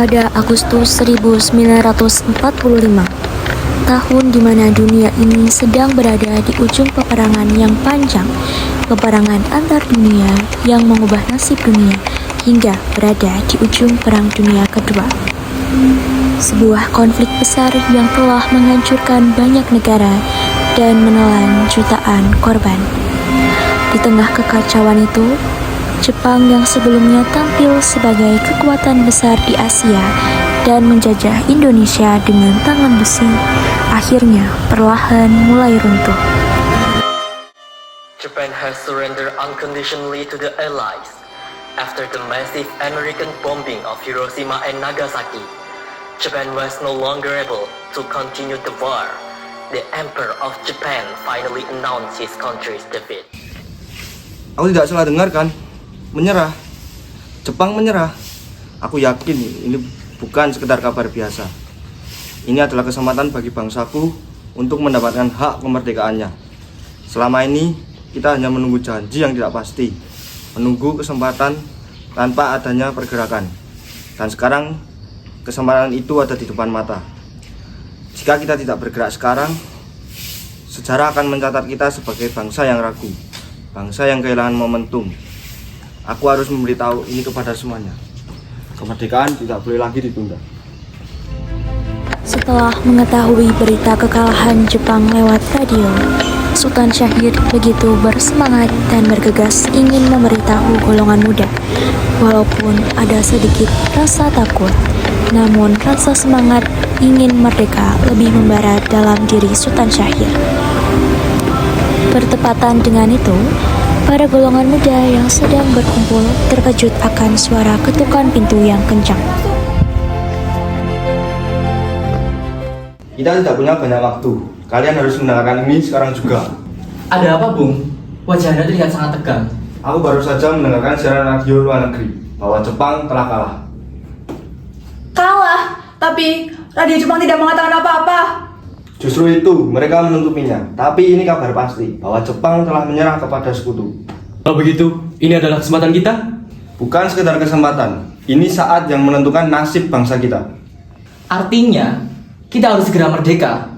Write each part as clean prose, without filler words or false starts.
pada Agustus 1945, tahun di mana dunia ini sedang berada di ujung peperangan yang panjang, peperangan antar dunia yang mengubah nasib dunia hingga berada di ujung Perang Dunia Kedua. Sebuah konflik besar yang telah menghancurkan banyak negara dan menelan jutaan korban. Di tengah kekacauan itu, Jepang yang sebelumnya tampil sebagai kekuatan besar di Asia dan menjajah Indonesia dengan tangan besi, akhirnya perlahan mulai runtuh. Japan has surrendered unconditionally to the Allies after the massive American bombing of Hiroshima and Nagasaki. Japan was no longer able to continue the war. The Emperor of Japan finally announced his country's defeat. Aku tidak salah dengar kan? Menyerah. Jepang menyerah. Aku yakin ini bukan sekedar kabar biasa. Ini adalah kesempatan bagi bangsaku untuk mendapatkan hak kemerdekaannya. Selama ini kita hanya menunggu janji yang tidak pasti, menunggu kesempatan tanpa adanya pergerakan. Dan sekarang kesempatan itu ada di depan mata. Jika kita tidak bergerak sekarang, sejarah akan mencatat kita sebagai bangsa yang ragu, bangsa yang kehilangan momentum. Aku harus memberitahu ini kepada semuanya. Kemerdekaan tidak boleh lagi ditunda. Setelah mengetahui berita kekalahan Jepang lewat radio, Sultan Syahrir begitu bersemangat dan bergegas ingin memberitahu golongan muda. Walaupun ada sedikit rasa takut, namun rasa semangat ingin merdeka lebih membara dalam diri Sultan Syahrir. Bertepatan dengan itu, para golongan muda yang sedang berkumpul terkejut akan suara ketukan pintu yang kencang. Kita tidak punya banyak waktu. Kalian harus mendengarkan ini sekarang juga. Ada apa, Bung? Wajah Anda terlihat sangat tegang. Aku baru saja mendengarkan siaran radio luar negeri bahwa Jepang telah kalah. Kalah, tapi radio Jepang tidak mengatakan apa-apa. Justru itu mereka menutupinya. Tapi ini kabar pasti bahwa Jepang telah menyerah kepada sekutu. Kalau begitu, ini adalah kesempatan kita? Bukan sekedar kesempatan. Ini saat yang menentukan nasib bangsa kita. Artinya, kita harus segera merdeka.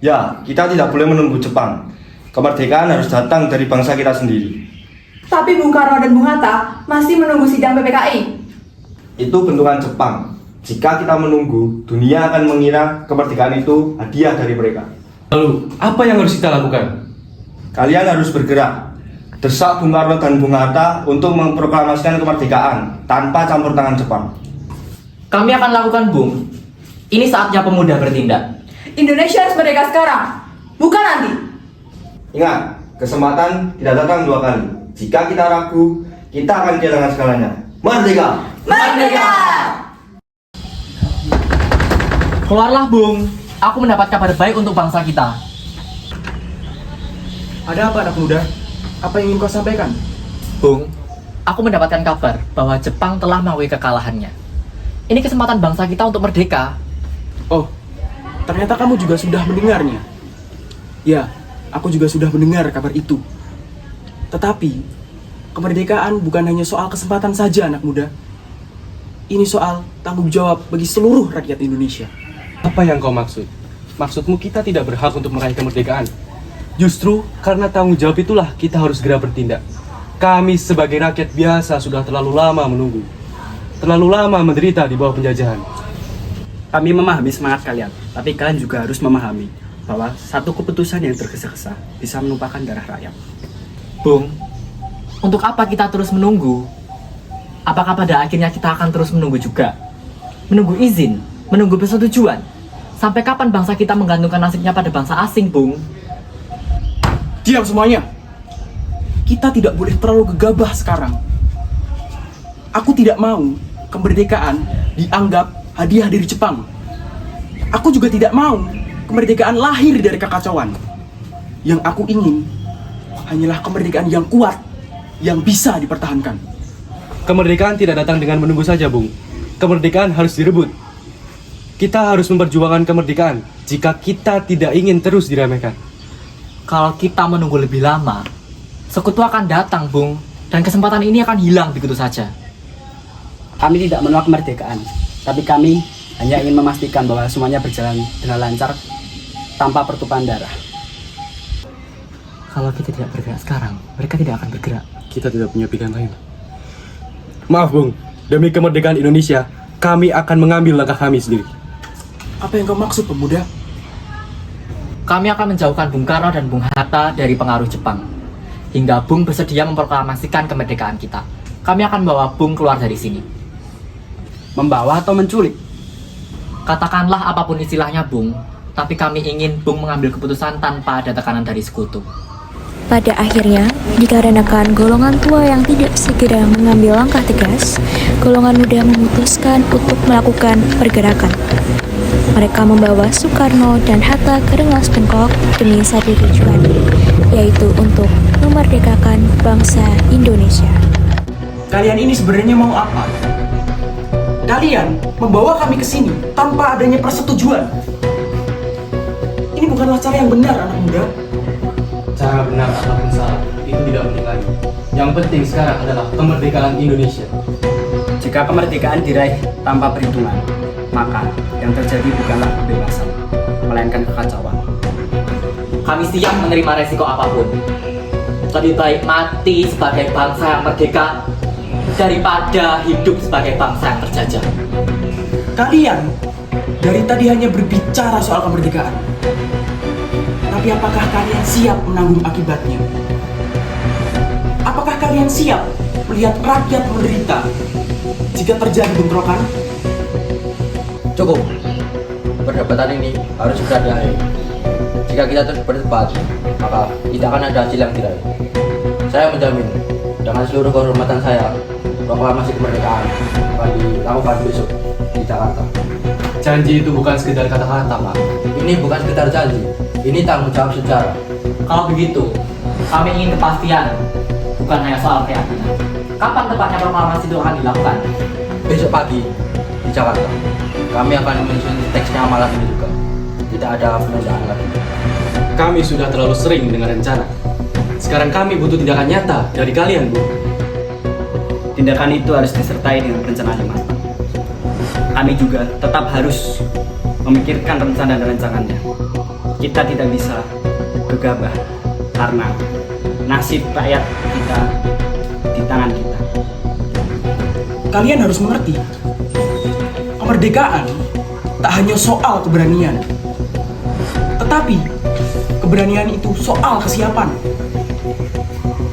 Ya, kita tidak boleh menunggu Jepang. Kemerdekaan harus datang dari bangsa kita sendiri. Tapi Bung Karno dan Bung Hatta masih menunggu sidang PPKI. Itu bentukan Jepang. Jika kita menunggu, dunia akan mengira kemerdekaan itu hadiah dari mereka. Lalu, apa yang harus kita lakukan? Kalian harus bergerak. Desak Bung Karno dan Bung Hatta untuk memproklamasikan kemerdekaan tanpa campur tangan Jepang. Kami akan lakukan, Bung. Ini saatnya pemuda bertindak. Indonesia harus merdeka sekarang, bukan nanti. Ingat, kesempatan tidak datang dua kali. Jika kita ragu, kita akan kehilangan segalanya. Merdeka! Merdeka! Keluarlah, Bung. Aku mendapat kabar baik untuk bangsa kita. Ada apa, anak muda? Apa yang ingin kau sampaikan? Bung, aku mendapatkan kabar bahwa Jepang telah mengakui kekalahannya. Ini kesempatan bangsa kita untuk merdeka. Oh, ternyata kamu juga sudah mendengarnya. Ya, aku juga sudah mendengar kabar itu. Tetapi, kemerdekaan bukan hanya soal kesempatan saja, anak muda. Ini soal tanggung jawab bagi seluruh rakyat Indonesia. Apa yang kau maksud? Maksudmu kita tidak berhak untuk meraih kemerdekaan? Justru karena tanggung jawab itulah kita harus segera bertindak. Kami sebagai rakyat biasa sudah terlalu lama menunggu. Terlalu lama menderita di bawah penjajahan. Kami memahami semangat kalian, tapi kalian juga harus memahami bahwa satu keputusan yang tergesa-gesa bisa menumpahkan darah rakyat. Bung, untuk apa kita terus menunggu? Apakah pada akhirnya kita akan terus menunggu juga? Menunggu izin, menunggu persetujuan. Sampai kapan bangsa kita menggantungkan nasibnya pada bangsa asing, Bung? Diam semuanya. Kita tidak boleh terlalu gegabah sekarang. Aku tidak mau kemerdekaan dianggap hadiah dari Jepang. Aku juga tidak mau kemerdekaan lahir dari kekacauan. Yang aku ingin hanyalah kemerdekaan yang kuat, yang bisa dipertahankan. Kemerdekaan tidak datang dengan menunggu saja, Bung. Kemerdekaan harus direbut. Kita harus memperjuangkan kemerdekaan jika kita tidak ingin terus diremehkan. Kalau kita menunggu lebih lama, sekutu akan datang, Bung. Dan kesempatan ini akan hilang begitu saja. Kami tidak menolak kemerdekaan, Tapi kami hanya ingin memastikan bahwa semuanya berjalan dengan lancar tanpa pertumpahan darah. Kalau kita tidak bergerak sekarang, mereka tidak akan bergerak. Kita tidak punya pilihan lain. Maaf, Bung. Demi kemerdekaan Indonesia, kami akan mengambil langkah kami sendiri. Apa yang kau maksud, pemuda? Kami akan menjauhkan Bung Karno dan Bung Hatta dari pengaruh Jepang. Hingga Bung bersedia memproklamasikan kemerdekaan kita. Kami akan membawa Bung keluar dari sini. Membawa atau menculik? Katakanlah apapun istilahnya Bung, tapi kami ingin Bung mengambil keputusan tanpa ada tekanan dari sekutu. Pada akhirnya, dikarenakan golongan tua yang tidak segera mengambil langkah tegas, golongan muda memutuskan untuk melakukan pergerakan. Mereka membawa Soekarno dan Hatta ke Rengas Dengklok demi satu tujuan, yaitu untuk memerdekakan bangsa Indonesia. Kalian ini sebenarnya mau apa? Kalian membawa kami ke sini tanpa adanya persetujuan. Ini bukanlah cara yang benar, anak muda. Cara benar ataupun salah, itu tidak penting lagi. Yang penting sekarang adalah kemerdekaan Indonesia. Jika kemerdekaan diraih tanpa perhitungan, maka yang terjadi bukanlah kebebasan, melainkan kekacauan. Kami siap menerima resiko apapun. Lebih baik mati sebagai bangsa yang merdeka daripada hidup sebagai bangsa yang terjajah. Kalian dari tadi hanya berbicara soal kemerdekaan. Tapi apakah kalian siap menanggung akibatnya? Apakah kalian siap melihat rakyat menderita jika terjadi bentrokan? Cukup. Perdebatan ini harus segera diakhiri. Jika kita terus berdebat, maka tidak akan ada hasil yang diraih. Saya menjamin, dengan seluruh kehormatan saya, proklamasi kemerdekaan akan dilakukan besok di Jakarta. Janji itu bukan sekedar kata-kata, Pak. Ini bukan sekedar janji, ini tanggung jawab sejarah. Kalau begitu, kami ingin kepastian, bukan hanya soal keyakinan. Kapan tepatnya proklamasi itu akan dilakukan? Besok pagi di Jakarta. Kami akan menyusun teksnya malam ini juga. Tidak ada penundaan lagi. Kami sudah terlalu sering dengan rencana. Sekarang kami butuh tindakan nyata dari kalian, Bu. Tindakan itu harus disertai dengan perencanaan yang matang. Kami juga tetap harus memikirkan rencana dan rancangannya. Kita tidak bisa gegabah karena nasib rakyat kita di tangan kita. Kalian harus mengerti, kemerdekaan tak hanya soal keberanian, tetapi keberanian itu soal kesiapan.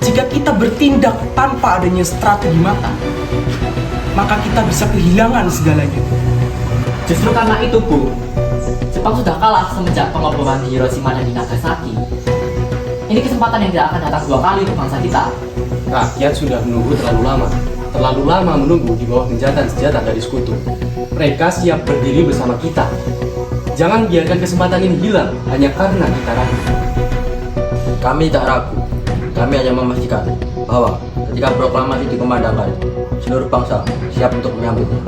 Jika kita bertindak tanpa adanya strategi matang, maka kita bisa kehilangan segalanya. Justru karena itu, Bu, Jepang sudah kalah semenjak pengeboman di Hiroshima dan di Nagasaki. Ini kesempatan yang tidak akan datang dua kali untuk bangsa kita. Rakyat sudah menunggu terlalu lama menunggu di bawah gencatan senjata dari sekutu. Mereka siap berdiri bersama kita. Jangan biarkan kesempatan ini hilang hanya karena kita ragu. Kami tak ragu. Kami hanya memastikan bahwa ketika proklamasi dikumandangkan, seluruh bangsa siap untuk menyambutnya.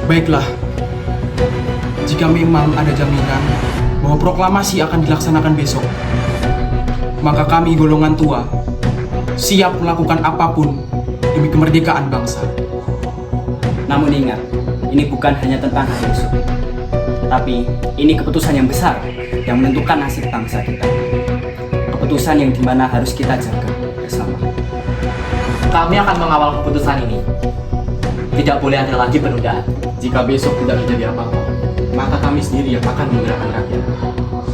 Baiklah, jika memang ada jaminan bahwa proklamasi akan dilaksanakan besok, maka kami golongan tua siap melakukan apapun demi kemerdekaan bangsa. Namun ingat, ini bukan hanya tentang hari esok, tapi ini keputusan yang besar yang menentukan nasib bangsa kita. Keputusan yang dimana harus kita jaga bersama. Kami akan mengawal keputusan ini. Tidak boleh ada lagi penundaan. Jika besok tidak terjadi apa-apa, maka kami sendiri yang akan menggerakkan rakyat.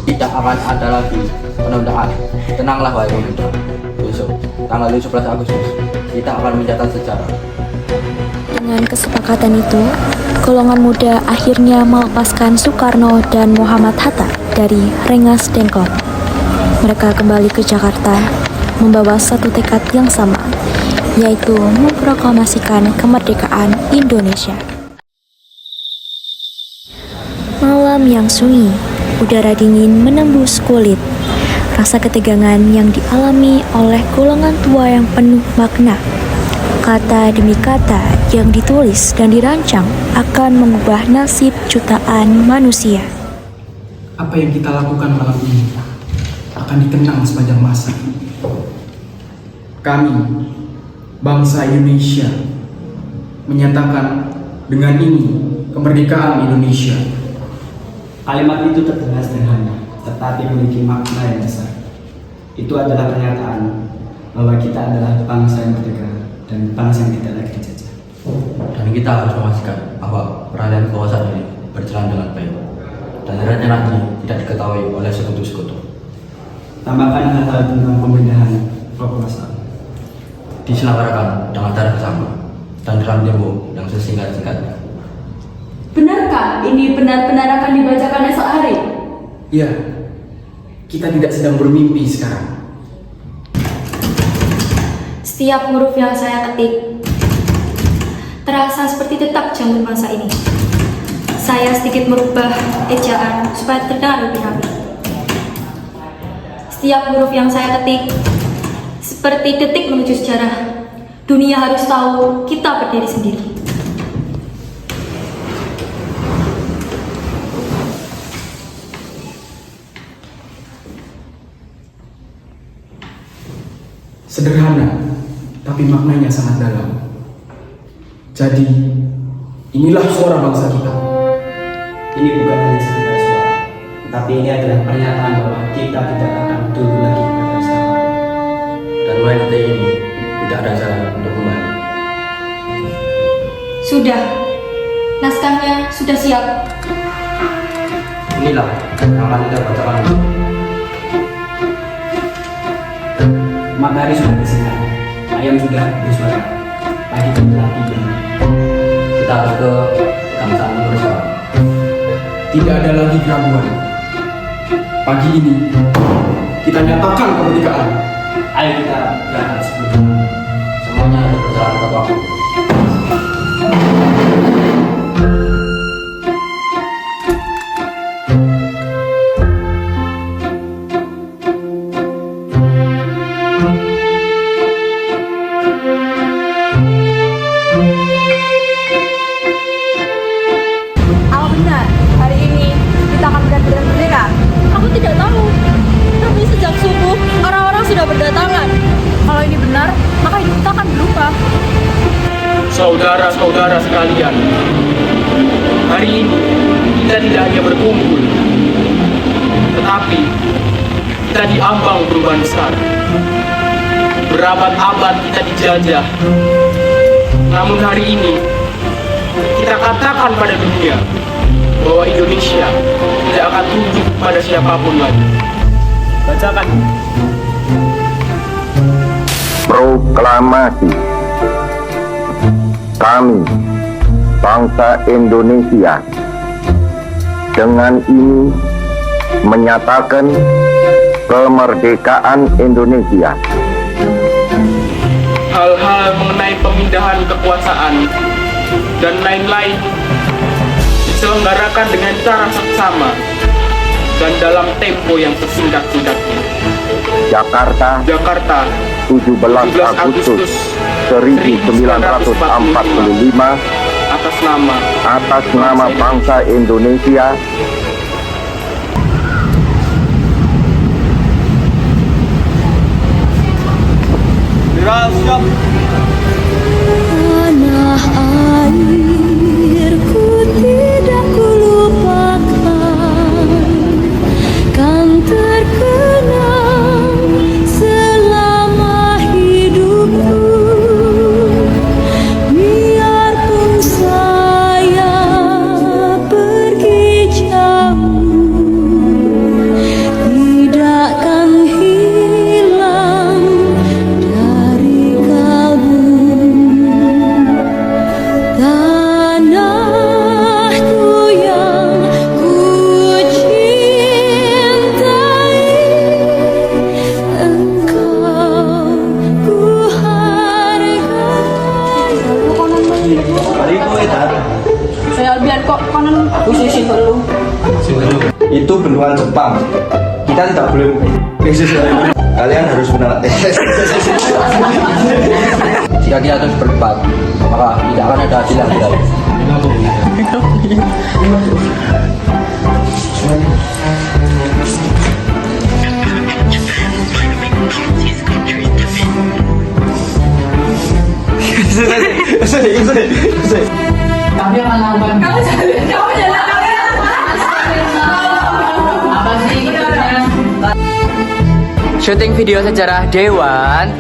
Tidak akan ada lagi penundaan. Tenanglah wahai pemuda. Besok, tanggal 17 Agustus, kita akan mencatat sejarah. Dengan kesepakatan itu, golongan muda akhirnya melepaskan Soekarno dan Muhammad Hatta dari Rengas Dengklok. Mereka kembali ke Jakarta membawa satu tekad yang sama, yaitu memproklamasikan kemerdekaan Indonesia. Malam yang sunyi, udara dingin menembus kulit. Rasa ketegangan yang dialami oleh golongan tua yang penuh makna. Kata demi kata yang ditulis dan dirancang akan mengubah nasib jutaan manusia. Apa yang kita lakukan malam ini akan dikenang sepanjang masa. Kami, bangsa Indonesia, menyatakan dengan ini kemerdekaan Indonesia. Kalimat itu terdengar sederhana, tetapi memiliki makna yang besar. Itu adalah pernyataan bahwa kita adalah bangsa yang merdeka dan bangsa yang tidak lagi dijajah. Dan kita harus memastikan bahwa peralihan kekuasaan ini berjalan dengan baik dan akhirnya nanti tidak diketahui oleh sekutu-sekutu. Tambahkan hal-hal tentang pemindahan kekuasaan. Diselenggarakan dengan cara bersama dan dalam tempo yang sesingkat-singkatnya. Benarkah ini benar-benar akan dibacakan esok hari? Ya, kita tidak sedang bermimpi sekarang. Setiap huruf yang saya ketik terasa seperti detak jantung bangsa ini. Saya sedikit merubah ejaan supaya terdengar lebih rapi. Setiap huruf yang saya ketik seperti detik menuju sejarah. Dunia harus tahu kita berdiri sendiri. Sederhana, tapi maknanya sangat dalam. Jadi, inilah suara bangsa kita. Ini bukan hanya sekedar suara, tapi ini adalah pernyataan bahwa kita tidak akan dulu lagi bersama. Dan mulai detik ini tidak ada jalan untuk kembali. Sudah, naskahnya sudah siap. Inilah yang akan kita bacakan. Matahari sudah bersinar, ayam sudah bersuara, pagi telah tiba. Kita harus ke kebangsaan Indonesia. Tidak ada lagi keraguan. Pagi ini, kita nyatakan kemerdekaan. Ayo kita berangkat sebelum Semuanya harus berjalan tepat waktu. Apa benar hari ini kita akan benar-benar merdeka? Aku tidak tahu, tapi sejak subuh orang-orang sudah berdatangan. Kalau ini benar, maka hidup kita akan berubah. Saudara-saudara sekalian, hari ini kita tidak hanya berkumpul, tetapi kita diambang perubahan besar. Berabad-abad kita dijajah, namun hari ini kita katakan pada dunia bahwa Indonesia tidak akan tunduk pada siapapun lagi. bacakan. Proklamasi. Kami, bangsa Indonesia, dengan ini menyatakan kemerdekaan Indonesia. Hal-hal mengenai pemindahan kekuasaan dan lain-lain diselenggarakan dengan cara seksama dan dalam tempo yang sesingkat-singkatnya. Jakarta, 17 Agustus 1945, atas nama bangsa Indonesia. Tanah airku tidak kulupakan, kan terkenang selama hidupku. Biarpun saya pergi jauh, tidakkan hilang dari kalbu. Tanahku yang ku cintai, engkau ku hargai. Saya biar kok konon aku sih perlu. Itu bentukan Jepang. Kita tidak boleh kalian harus menang. Jika kita terus berdebat, maka tidak akan ada hasil yang baik. Kami akan lakukan. Kamu jangan. Apa sih maksudnya? Syuting video sejarah Dewan